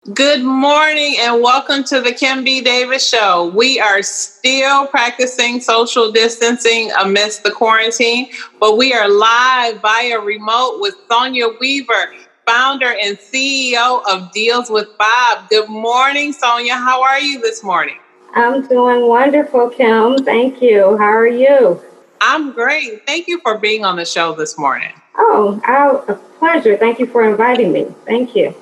Good morning and welcome to the Kim B. Davis Show. We are still practicing social distancing amidst the quarantine, but we are live via remote with Sonya Weaver, founder and CEO of Deals with Bob. Good morning, Sonya. How are you this morning? I'm doing wonderful, Kim. Thank you. How are you? I'm great. Thank you for being on the show this morning. A pleasure. Thank you for inviting me. Thank you.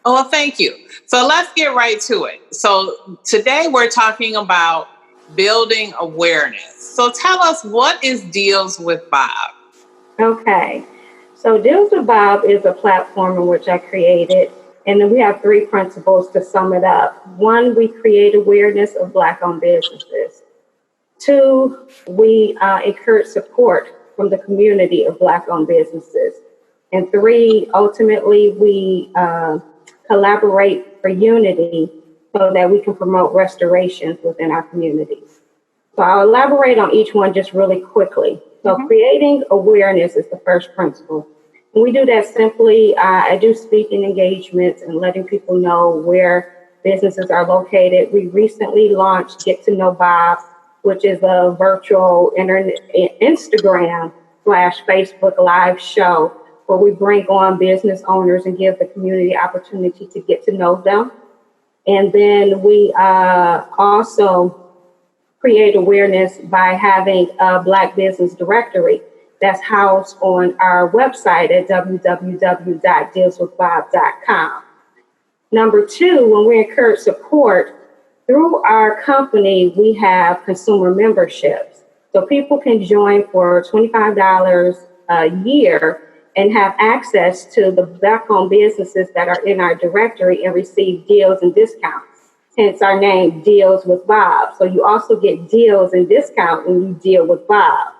Oh, well, thank you. So let's get right to it. So today we're talking about building awareness. So tell us, what is Deals with Bob? Okay. So Deals with Bob is a platform in which I created, and then we have three principles to sum it up. One, we create awareness of Black-owned businesses. Two, we encourage support from the community of Black-owned businesses. And three, ultimately, we collaborate for unity so that we can promote restorations within our communities. So I'll elaborate on each one just really quickly. So creating awareness is the first principle. And we do that simply, I do speaking engagements and letting people know where businesses are located. We recently launched Get to Know Bob, which is a virtual Instagram / Facebook live show where we bring on business owners and give the community opportunity to get to know them. And then we also create awareness by having a Black business directory that's housed on our website at www.dealswithbob.com. Number two, when we encourage support, through our company, we have consumer memberships. So people can join for $25 a year and have access to the Black-owned businesses that are in our directory and receive deals and discounts. Hence our name, Deals with Bob. So you also get deals and discounts when you deal with Bob.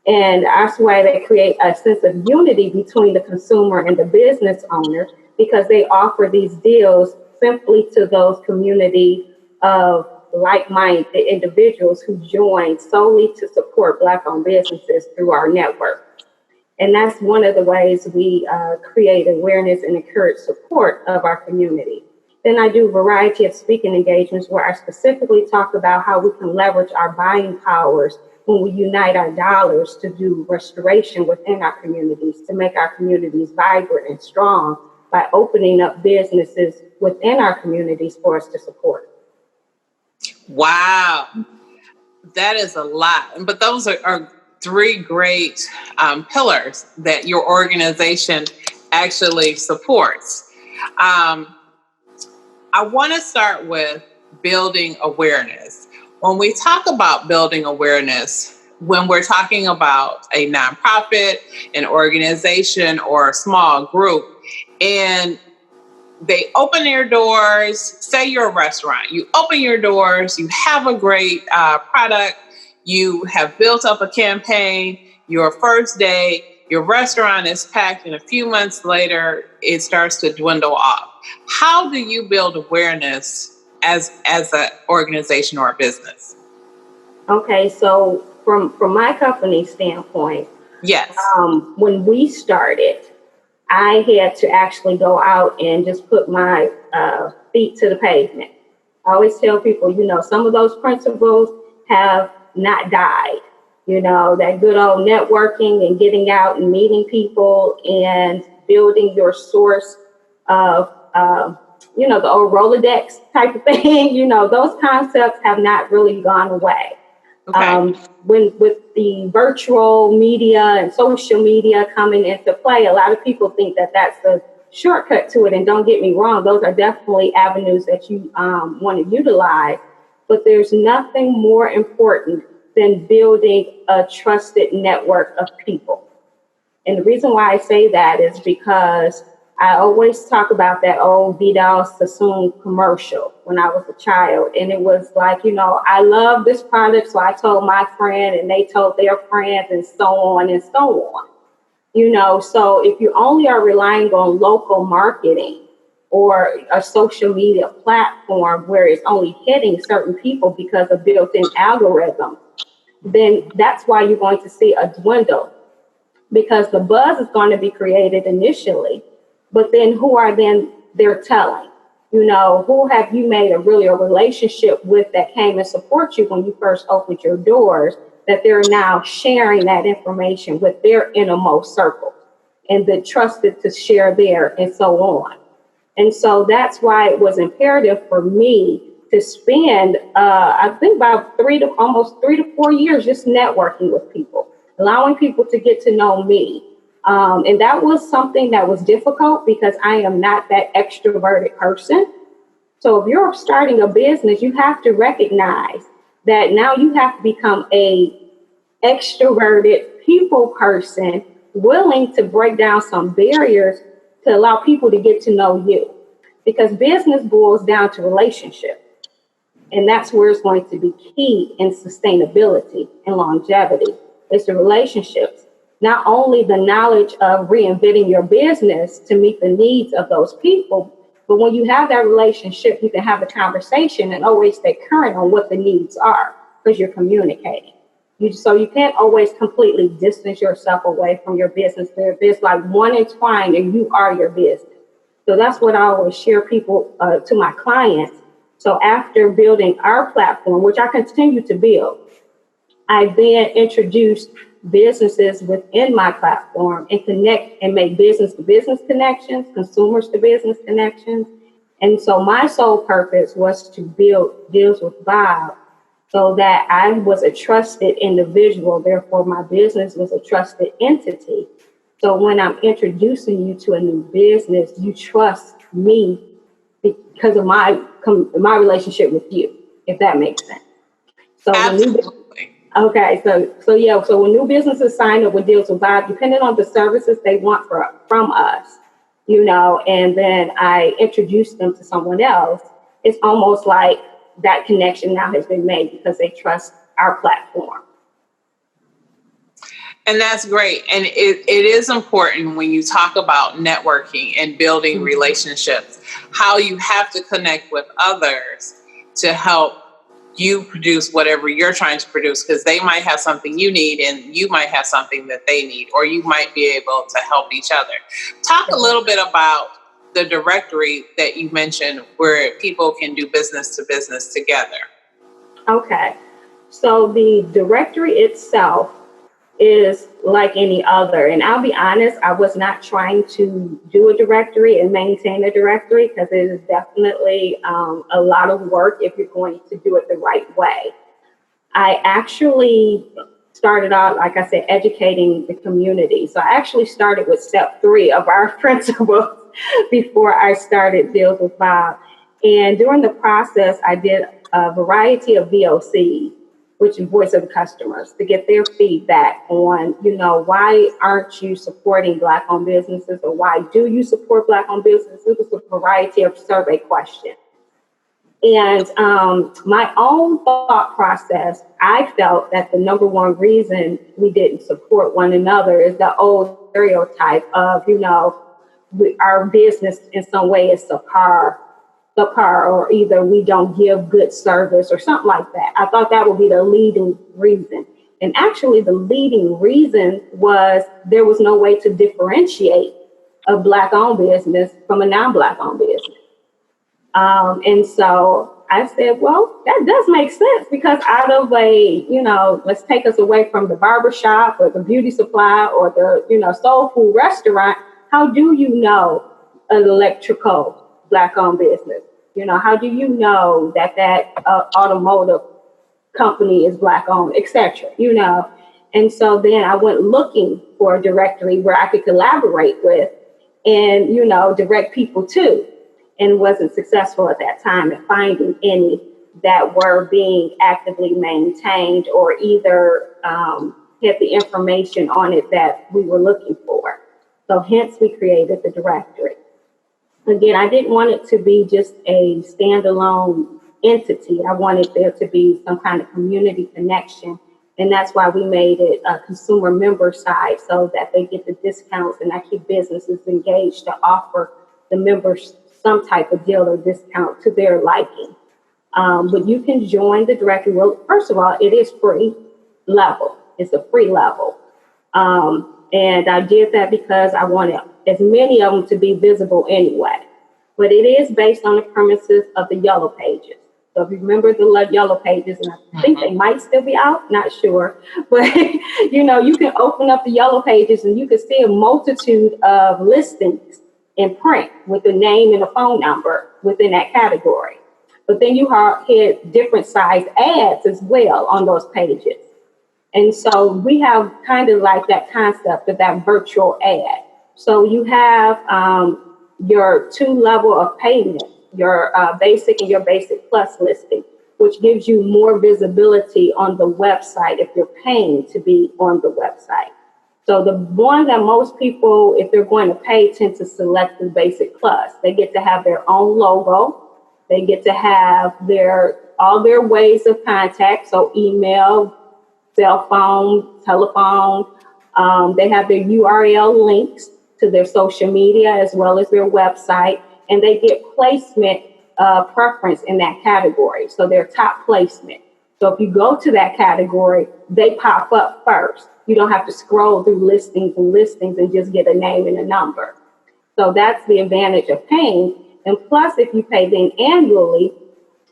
And that's why they create a sense of unity between the consumer and the business owner, because they offer these deals simply to those community of like-minded individuals who join solely to support Black-owned businesses through our network. And that's one of the ways we create awareness and encourage support of our community. Then I do a variety of speaking engagements where I specifically talk about how we can leverage our buying powers when we unite our dollars to do restoration within our communities, to make our communities vibrant and strong by opening up businesses within our communities for us to support. Wow, that is a lot. But those are three great pillars that your organization actually supports. I want to start with building awareness. When we talk about building awareness, when we're talking about a nonprofit, an organization, or a small group, and they open their doors, say you're a restaurant, you open your doors, you have a great product, you have built up a campaign, your first day, your restaurant is packed, and a few months later, it starts to dwindle off. How do you build awareness as an organization or a business? Okay, so from my company standpoint, yes, when we started, I had to actually go out and just put my feet to the pavement. I always tell people, some of those principles have not died. That good old networking and getting out and meeting people and building your source of, the old Rolodex type of thing, those concepts have not really gone away. okay. With the virtual media and social media coming into play, a lot of people think that that's the shortcut to it. And don't get me wrong, those are definitely avenues that you want to utilize. But there's nothing more important than building a trusted network of people. And the reason why I say that is because I always talk about that old Vidal Sassoon commercial when I was a child. And it was like, I love this product, so I told my friend and they told their friends and so on and so on. So if you only are relying on local marketing or a social media platform where it's only hitting certain people because of built-in algorithms, then that's why you're going to see a dwindle, because the buzz is going to be created initially, but then who are then they're telling? You know, who have you made a relationship with that came and support you when you first opened your doors, that they're now sharing that information with their innermost circle and that trusted to share there and so on. And so that's why it was imperative for me to spend, I think about almost 3 to 4 years just networking with people, allowing people to get to know me. And that was something that was difficult because I am not that extroverted person. So if you're starting a business, you have to recognize that now you have to become a extroverted people person, willing to break down some barriers to allow people to get to know you. Because business boils down to relationship. And that's where it's going to be key in sustainability and longevity. It's the relationships. Not only the knowledge of reinventing your business to meet the needs of those people, but when you have that relationship, you can have a conversation and always stay current on what the needs are because you're communicating. So you can't always completely distance yourself away from your business. There's like one entwined and you are your business. So that's what I always share people to my clients. So after building our platform, which I continue to build, I then introduced businesses within my platform and connect and make business to business connections, consumers to business connections. And so my sole purpose was to build Deals with Bob so that I was a trusted individual. Therefore, my business was a trusted entity. So when I'm introducing you to a new business, you trust me because of my relationship with you, if that makes sense. So Absolutely. So when new businesses sign up with Deals with Bob, depending on the services they want from us, you know, and then I introduce them to someone else, it's almost like that connection now has been made because they trust our platform. And that's great. And it is important when you talk about networking and building relationships, how you have to connect with others to help you produce whatever you're trying to produce, because they might have something you need and you might have something that they need, or you might be able to help each other. Talk a little bit about the directory that you mentioned where people can do business to business together. Okay. So the directory itself is like any other. And I'll be honest, I was not trying to do a directory and maintain a directory because it is definitely a lot of work if you're going to do it the right way. I actually started out, like I said, educating the community. So I actually started with step 3 of our principles before I started Deals with Bob. And during the process, I did a variety of VOCs, which is voice of the customers, to get their feedback on, you know, why aren't you supporting Black-owned businesses, or why do you support Black-owned businesses? It was a variety of survey questions. And my own thought process, I felt that the number one reason we didn't support one another is the old stereotype of, you know, our business in some way is subpar, or either we don't give good service or something like that. I thought that would be the leading reason. And actually the leading reason was there was no way to differentiate a Black-owned business from a non-Black-owned business. And so I said, well, that does make sense, because out of a, you know, let's take us away from the barbershop or the beauty supply or the, you know, soul food restaurant. How do you know an electrical Black-owned business? You know, how do you know that automotive company is Black-owned, et cetera, you know? And so then I went looking for a directory where I could collaborate with and, you know, direct people to, and wasn't successful at that time at finding any that were being actively maintained or either had the information on it that we were looking for. So hence we created the directory. Again, I didn't want it to be just a standalone entity. I wanted there to be some kind of community connection. And that's why we made it a consumer member side, so that they get the discounts, and I keep businesses engaged to offer the members some type of deal or discount to their liking. But you can join the directory. Well, first of all, it is free level. It's a free level. And I did that because I wanted as many of them to be visible anyway. but it is based on the premises of the Yellow Pages. So if you remember the Yellow Pages, and I think they might still be out, not sure, but you can open up the Yellow Pages and you can see a multitude of listings in print with the name and a phone number within that category. But then you hit different size ads as well on those pages. And so we have kind of like that concept of that virtual ad. So you have your 2 level of payment, your basic and your basic plus listing, which gives you more visibility on the website if you're paying to be on the website. So the one that most people, if they're going to pay, tend to select the basic plus. They get to have their own logo. They get to have all their ways of contact. So email, cell phone, telephone. They have their URL links to their social media as well as their website, and they get placement preference in that category. So their top placement. So if you go to that category, they pop up first. You don't have to scroll through listings and just get a name and a number. So that's the advantage of paying. And plus, if you pay then annually,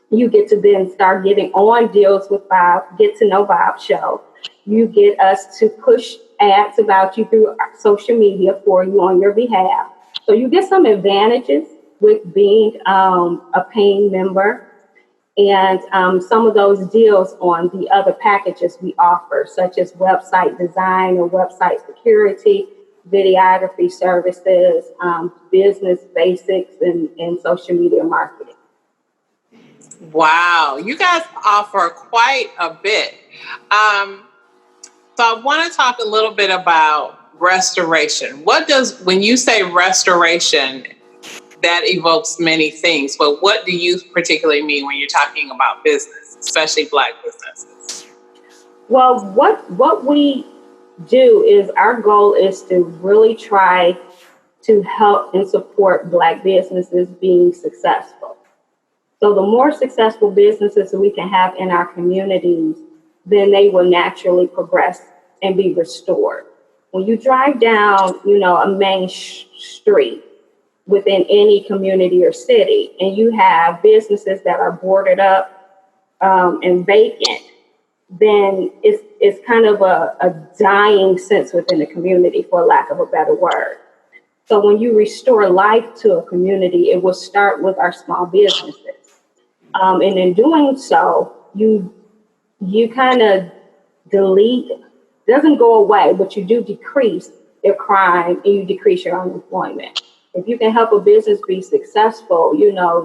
you get to then start getting on deals with Bob, get to know Bob show. You get us to push ads about you through social media for you on your behalf. So you get some advantages with being a paying member, and some of those deals on the other packages we offer, such as website design or website security, videography services, business basics, and social media marketing. Wow, you guys offer quite a bit. So I want to talk a little bit about restoration. When you say restoration, that evokes many things, but what do you particularly mean when you're talking about business, especially Black businesses? Well, what we do is our goal is to really try to help and support Black businesses being successful. So the more successful businesses we can have in our communities, then they will naturally progress and be restored. When you drive down, a main street within any community or city, and you have businesses that are boarded up and vacant, then it's kind of a dying sense within the community, for lack of a better word. So when you restore life to a community, it will start with our small businesses. And in doing so, you kind of delete, doesn't go away, but you do decrease your crime and you decrease your unemployment. If you can help a business be successful,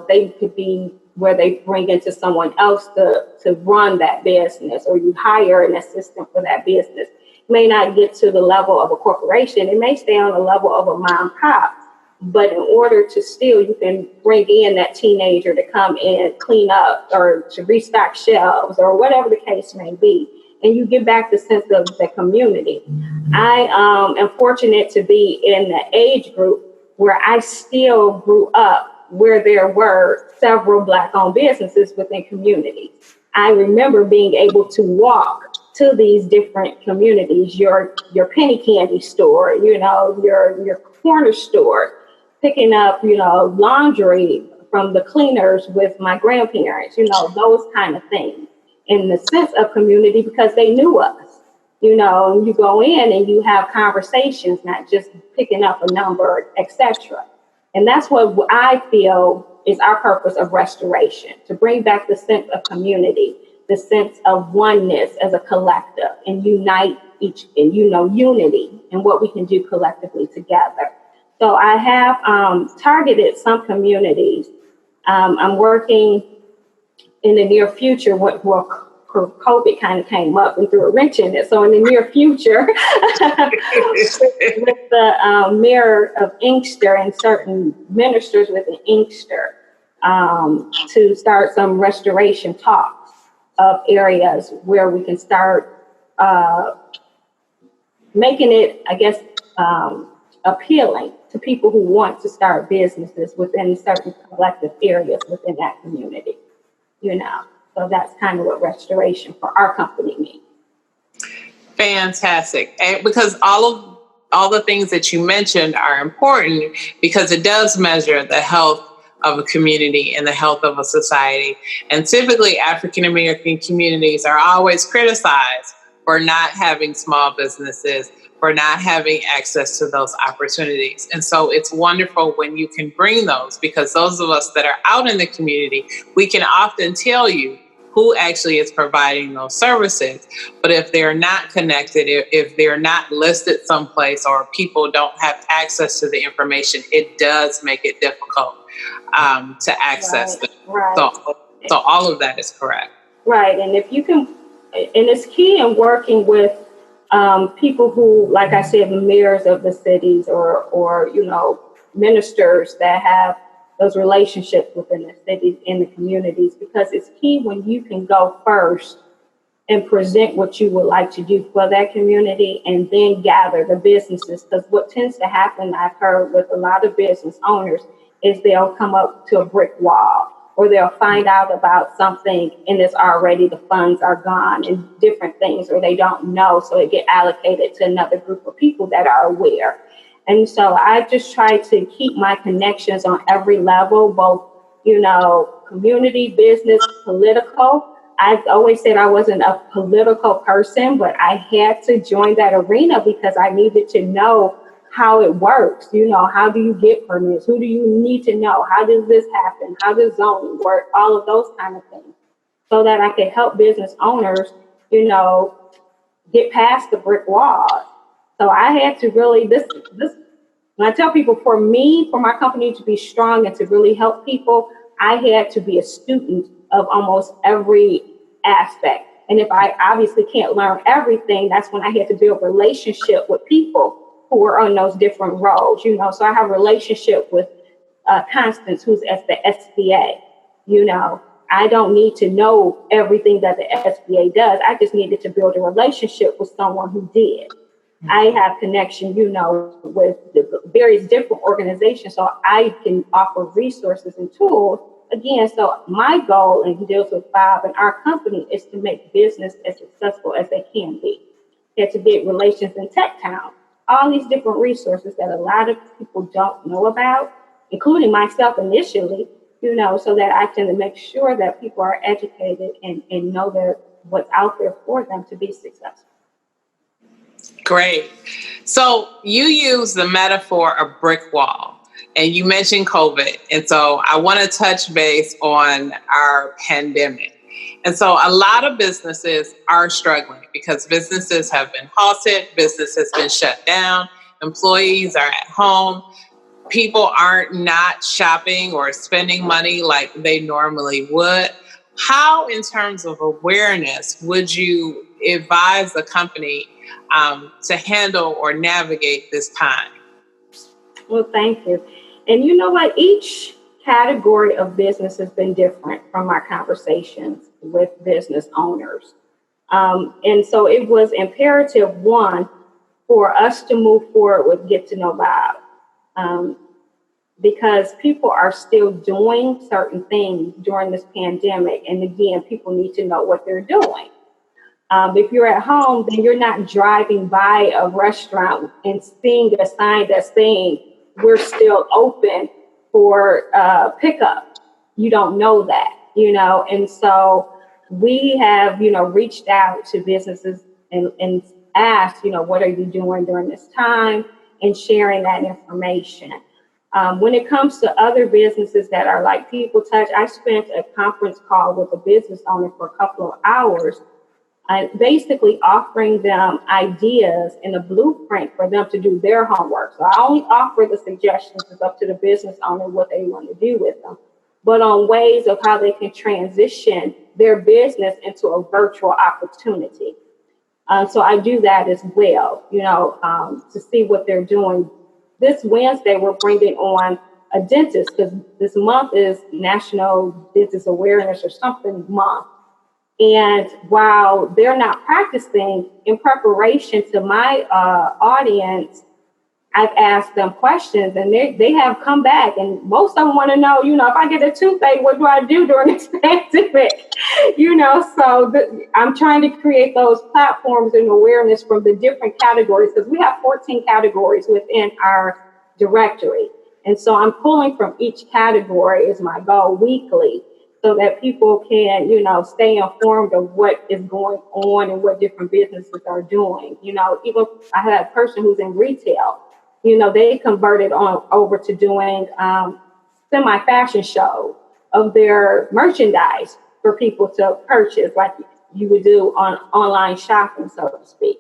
they could be where they bring into someone else to run that business, or you hire an assistant for that business. It may not get to the level of a corporation. It may stay on the level of a mom and pop. But in order to still, you can bring in that teenager to come in, clean up, or to restock shelves, or whatever the case may be. And you give back the sense of the community. I am fortunate to be in the age group where I still grew up, where there were several Black-owned businesses within communities. I remember being able to walk to these different communities, your penny candy store, your corner store, picking up, laundry from the cleaners with my grandparents, those kind of things, in the sense of community, because they knew us. You go in and you have conversations, not just picking up a number, etc. And that's what I feel is our purpose of restoration, to bring back the sense of community, the sense of oneness as a collective, and unite unity and what we can do collectively together. So I have targeted some communities. I'm working in the near future where COVID kind of came up and threw a wrench in it. So in the near future, with the mayor of Inkster and certain ministers within Inkster, to start some restoration talks of areas where we can start making it, I guess, appealing to people who want to start businesses within certain collective areas within that community, So that's kind of what restoration for our company means. Fantastic. And because all the things that you mentioned are important, because it does measure the health of a community and the health of a society. And typically African American communities are always criticized for not having small businesses, for not having access to those opportunities. And so it's wonderful when you can bring those, because those of us that are out in the community, we can often tell you who actually is providing those services. But if they're not connected, if they're not listed someplace, or people don't have access to the information, it does make it difficult to access them. Right. So all of that is correct. Right. And if you can, and it's key in working with people who, like I said, mayors of the cities or ministers that have those relationships within the cities, in the communities, because it's key when you can go first and present what you would like to do for that community, and then gather the businesses. Because what tends to happen, I've heard with a lot of business owners, is they'll come up to a brick wall, or they'll find out about something and it's already, the funds are gone and different things, or they don't know, so it get allocated to another group of people that are aware. And so I just try to keep my connections on every level, both, community, business, political. I've always said I wasn't a political person, but I had to join that arena because I needed to know how it works. How do you get permits? Who do you need to know? How does this happen? How does zoning work? All of those kind of things, so that I could help business owners, get past the brick wall. So I had to really, this, when I tell people, for my company to be strong and to really help people, I had to be a student of almost every aspect. And if I obviously can't learn everything, that's when I had to build relationship with people who are on those different roles, So I have a relationship with Constance, who's at the SBA. I don't need to know everything that the SBA does. I just needed to build a relationship with someone who did. I have connection, with the various different organizations, so I can offer resources and tools. Again, so my goal, and deals with B.O.B and our company, is to make business as successful as they can be. And to get relations in Tech Town, all these different resources that a lot of people don't know about, including myself initially, so that I can make sure that people are educated and know that what's out there for them to be successful. Great. So you use the metaphor of brick wall, and you mentioned COVID. And so I want to touch base on our pandemic. And so a lot of businesses are struggling because businesses have been halted, business has been shut down, employees are at home, people aren't not shopping or spending money like they normally would. How, in terms of awareness, would you advise the company to handle or navigate this time? Well, thank you. And you know what? Each category of business has been different from our conversations with business owners. And so it was imperative, one, for us to move forward with Get to Know B.O.B. Because people are still doing certain things during this pandemic. And again, people need to know what they're doing. If you're at home, then you're not driving by a restaurant and seeing a sign that's saying we're still open for pickup. You don't know that, and so we have, reached out to businesses and asked, what are you doing during this time, and sharing that information. When it comes to other businesses that are like People Touch, I spent a conference call with a business owner for a couple of hours, basically offering them ideas and a blueprint for them to do their homework. So I only offer the suggestions. It's up to the business owner what they want to do with them, but on ways of how they can transition their business into a virtual opportunity. So I do that as well, to see what they're doing. This Wednesday, we're bringing on a dentist, because this month is National Dentist Awareness or something month. And while they're not practicing, in preparation to my audience, I've asked them questions, and they have come back, and most of them want to know, if I get a toothache, what do I do during this pandemic? So I'm trying to create those platforms and awareness from the different categories, because we have 14 categories within our directory. And so I'm pulling from each category is my goal weekly so that people can, stay informed of what is going on and what different businesses are doing. Even I had a person who's in retail, they converted on over to doing semi-fashion shows of their merchandise for people to purchase like you would do on online shopping, so to speak.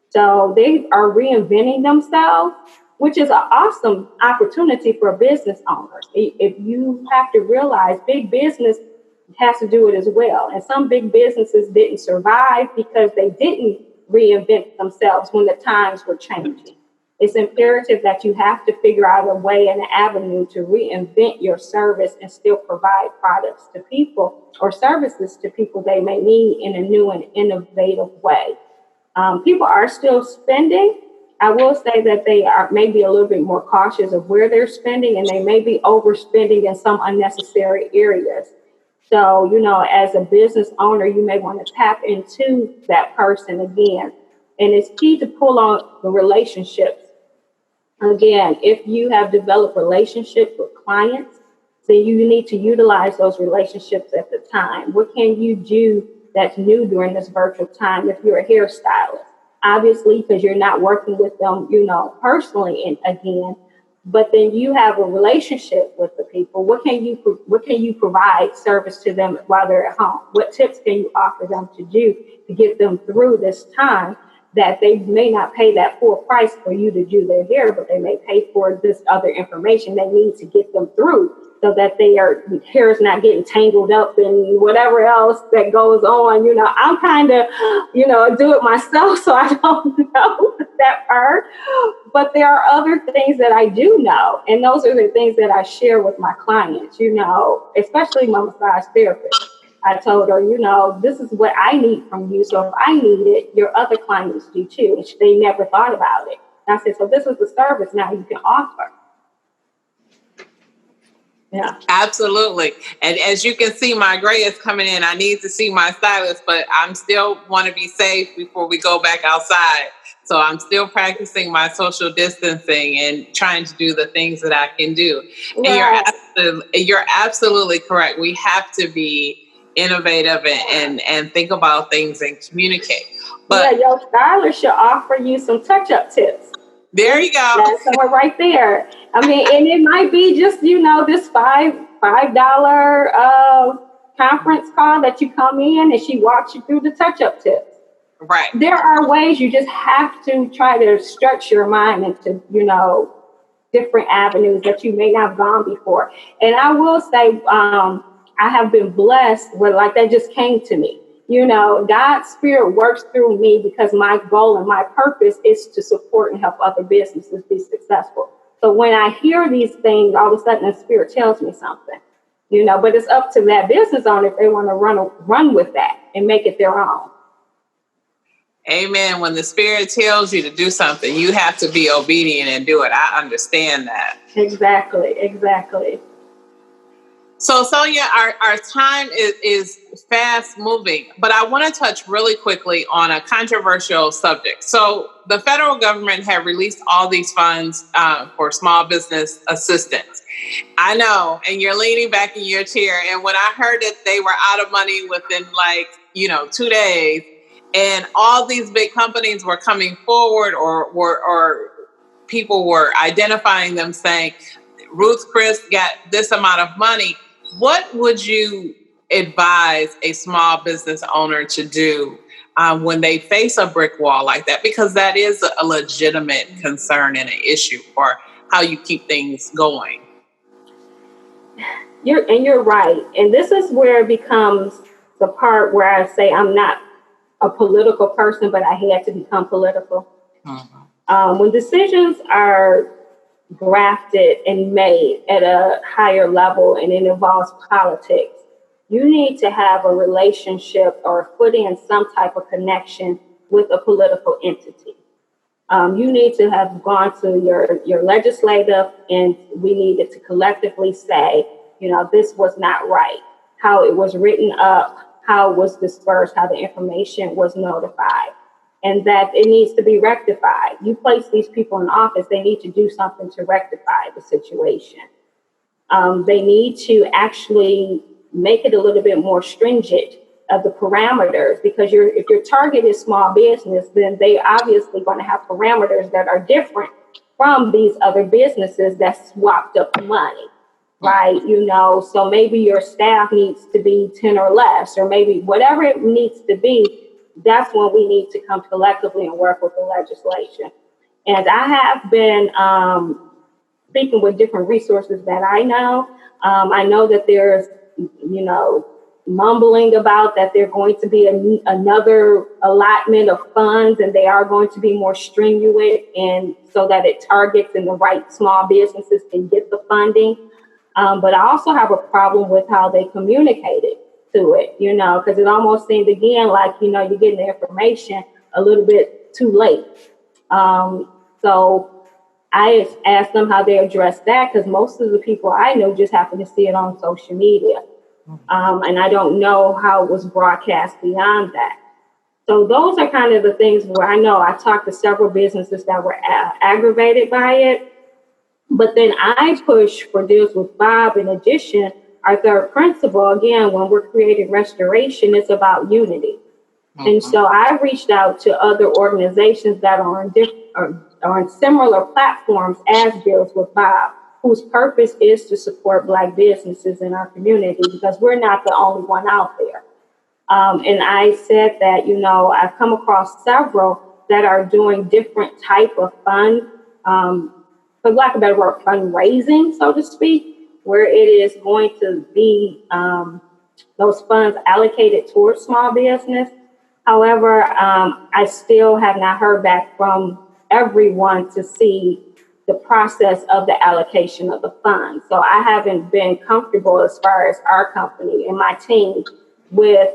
So they are reinventing themselves, which is an awesome opportunity for a business owner. If you have to realize big business has to do it as well. And some big businesses didn't survive because they didn't reinvent themselves when the times were changing. It's imperative that you have to figure out a way and an avenue to reinvent your service and still provide products to people or services to people they may need in a new and innovative way. People are still spending. I will say that they are maybe a little bit more cautious of where they're spending, and they may be overspending in some unnecessary areas. So, as a business owner, you may want to tap into that person again. And it's key to pull on the relationships. Again, if you have developed relationships with clients, then you need to utilize those relationships at the time. What can you do that's new during this virtual time if you're a hairstylist? Obviously, because you're not working with them, personally and again, but then you have a relationship with the people. What can you provide service to them while they're at home? What tips can you offer them to do to get them through this time that they may not pay that full price for you to do their hair, but they may pay for this other information they need to get them through so that their hair is not getting tangled up in whatever else that goes on. I'm kind of, do it myself, so I don't know that part. But there are other things that I do know, and those are the things that I share with my clients, especially my massage therapist. I told her, this is what I need from you. So if I need it, your other clients do too. And they never thought about it. And I said, so this is the service now you can offer. Yeah, absolutely. And as you can see, my gray is coming in. I need to see my stylist, but I'm still want to be safe before we go back outside. So I'm still practicing my social distancing and trying to do the things that I can do. Right. And you're absolutely correct. We have to be innovative and think about things and communicate. But yeah, your stylist should offer you some touch-up tips. There you go. That's someone right there. I mean, and it might be just, this $5 conference call that you come in and she walks you through the touch-up tips. Right. There are ways. You just have to try to stretch your mind into, different avenues that you may not have gone before. And I will say, I have been blessed with, like, that just came to me. God's spirit works through me because my goal and my purpose is to support and help other businesses be successful. So when I hear these things, all of a sudden the spirit tells me something, but it's up to that business owner if they want to run with that and make it their own. Amen. When the spirit tells you to do something, you have to be obedient and do it. I understand that. Exactly. So, Sonya, our time is fast moving, but I want to touch really quickly on a controversial subject. So the federal government had released all these funds for small business assistance. I know, and you're leaning back in your chair. And when I heard that they were out of money within 2 days, and all these big companies were coming forward or people were identifying them saying, Ruth Chris got this amount of money. What would you advise a small business owner to do when they face a brick wall like that? Because that is a legitimate concern and an issue for how you keep things going. You're right. And this is where it becomes the part where I say I'm not a political person, but I had to become political. Mm-hmm. When decisions are drafted and made at a higher level and it involves politics, you need to have a relationship or put in some type of connection with a political entity. You need to have gone to your legislative, and we needed to collectively say, this was not right. How it was written up, how it was dispersed, how the information was notified. and that it needs to be rectified. You place these people in office, they need to do something to rectify the situation. They need to actually make it a little bit more stringent of the parameters, because if your target is small business, then they obviously going to have parameters that are different from these other businesses that swapped up money, right? So maybe your staff needs to be 10 or less, or maybe whatever it needs to be. That's when we need to come collectively and work with the legislation. And I have been speaking with different resources that I know. I know that there's, mumbling about that there's going to be another allotment of funds, and they are going to be more stringent, and so that it targets and the right small businesses can get the funding. But I also have a problem with how they communicated to it, because it almost seemed again like, you're getting the information a little bit too late. So I asked them how they address that, because most of the people I know just happen to see it on social media. And I don't know how it was broadcast beyond that. So those are kind of the things where I know I talked to several businesses that were aggravated by it. But then I push for deals with B.O.B. In addition, our third principle, again, when we're creating restoration, it's about unity. And so I reached out to other organizations that are on similar platforms as Deals with B.O.B., whose purpose is to support Black businesses in our community, because we're not the only one out there. And I said that, I've come across several that are doing different type of fund, for lack of a better word, fundraising, so to speak, where it is going to be those funds allocated towards small business. However, I still have not heard back from everyone to see the process of the allocation of the funds. So I haven't been comfortable, as far as our company and my team, with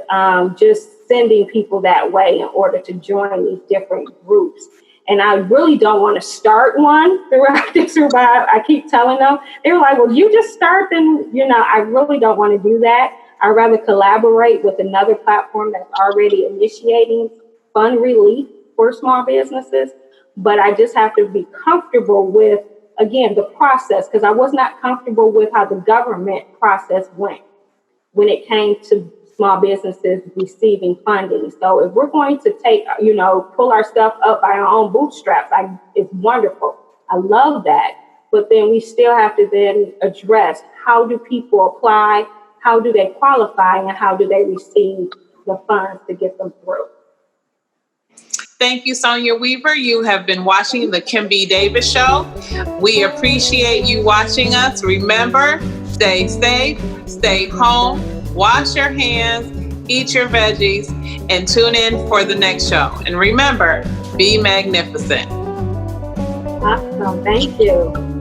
just sending people that way in order to join these different groups. And I really don't want to start one throughout this revive. I keep telling them, they were like, well, you just start, then, I really don't want to do that. I'd rather collaborate with another platform that's already initiating fund relief for small businesses. But I just have to be comfortable with, again, the process, because I was not comfortable with how the government process went when it came to small businesses receiving funding. So if we're going to take, pull our stuff up by our own bootstraps, it's wonderful. I love that. But then we still have to then address, how do people apply? How do they qualify? And how do they receive the funds to get them through? Thank you, Sonya Weaver. You have been watching the Kim B. Davis Show. We appreciate you watching us. Remember, stay safe, stay home, wash your hands, eat your veggies, and tune in for the next show. And remember, be magnificent. Awesome. Thank you.